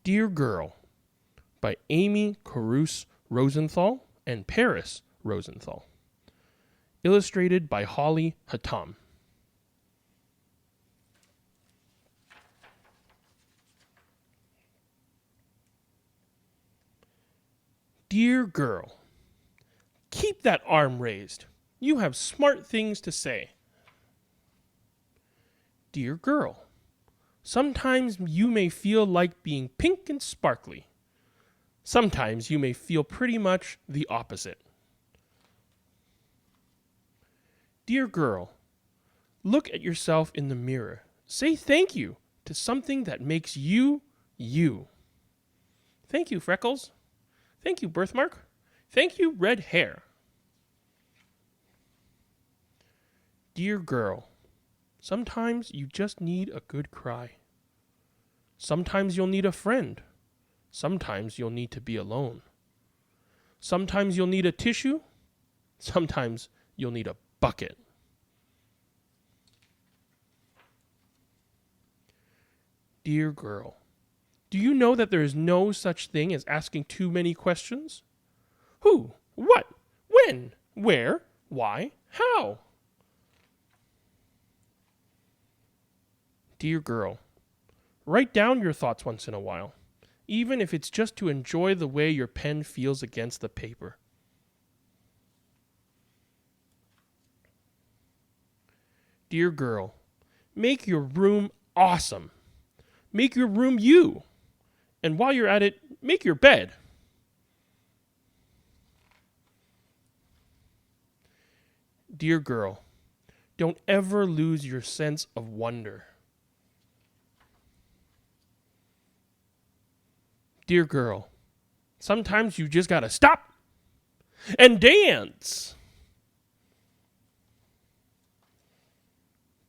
Dear Girl by Amy Krouse Rosenthal and Paris Rosenthal. Illustrated by Holly Hatam. Dear girl, keep that arm raised. You have smart things to say. Dear girl, sometimes you may feel like being pink and sparkly. Sometimes you may feel pretty much the opposite. Dear girl, look at yourself in the mirror. Say thank you to something that makes you, you. Thank you, freckles. Thank you, birthmark. Thank you, red hair. Dear girl, sometimes you just need a good cry. Sometimes you'll need a friend. Sometimes you'll need to be alone. Sometimes you'll need a tissue. Sometimes you'll need a bucket. Dear girl, do you know that there is no such thing as asking too many questions? Who? What? When? Where? Why? How? Dear girl, write down your thoughts once in a while, even if it's just to enjoy the way your pen feels against the paper. Dear girl, make your room awesome. Make your room you. And while you're at it, make your bed. Dear girl, don't ever lose your sense of wonder. Dear girl, sometimes you just gotta stop and dance.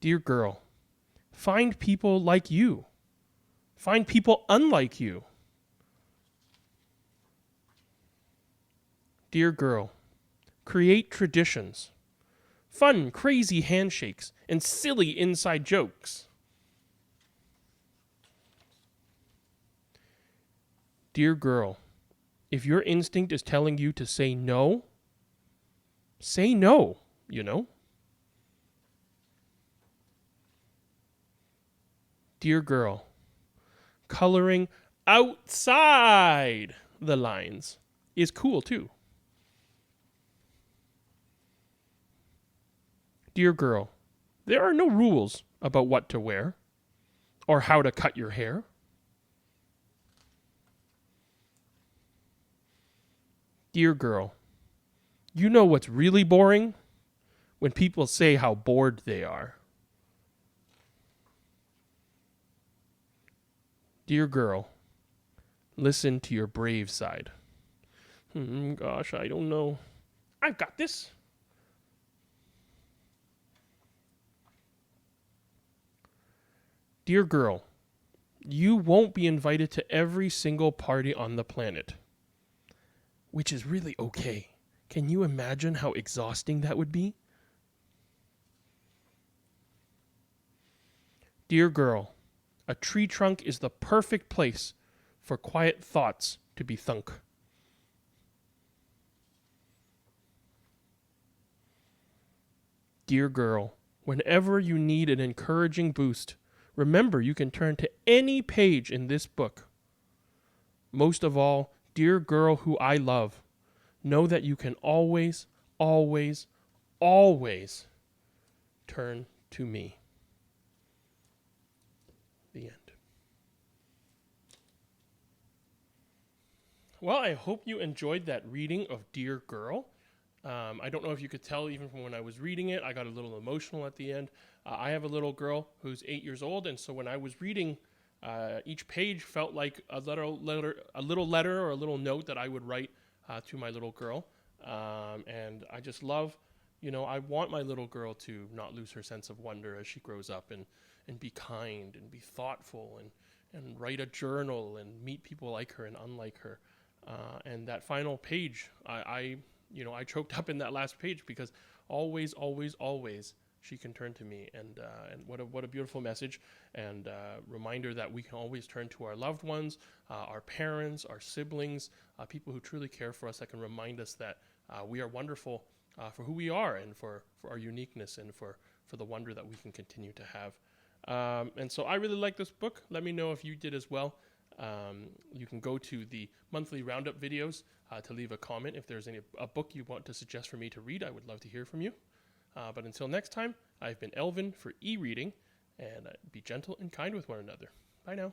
Dear girl, find people like you. Find people unlike you. Dear girl, create traditions. Fun, crazy handshakes and silly inside jokes. Dear girl, if your instinct is telling you to say no, you know. Dear girl, coloring outside the lines is cool too. Dear girl, there are no rules about what to wear or how to cut your hair. Dear girl, you know what's really boring? When people say how bored they are. Dear girl, listen to your brave side. Gosh, I don't know. I've got this. Dear girl, you won't be invited to every single party on the planet. Which is really okay. Can you imagine how exhausting that would be? Dear girl, a tree trunk is the perfect place for quiet thoughts to be thunk. Dear girl, whenever you need an encouraging boost, remember you can turn to any page in this book. Most of all, dear girl who I love, know that you can always, always, always turn to me. The end. Well, I hope you enjoyed that reading of Dear Girl. I don't know if you could tell even from when I was reading it, I got a little emotional at the end. I have a little girl who's 8 years old, and so when I was reading, each page felt like a little letter or a little note that I would write to my little girl. And I just love, I want my little girl to not lose her sense of wonder as she grows up and be kind and be thoughtful and write a journal and meet people like her and unlike her. And that final page, I choked up in that last page because always, always, always she can turn to me. And what a beautiful message, and reminder that we can always turn to our loved ones, our parents, our siblings, people who truly care for us, that can remind us that we are wonderful for who we are, and for our uniqueness, and for the wonder that we can continue to have. And so I really like this book. Let me know if you did as well. You can go to the monthly roundup videos to leave a comment. If there's a book you want to suggest for me to read, I would love to hear from you. But until next time, I've been Elvin for e-reading, and be gentle and kind with one another. Bye now.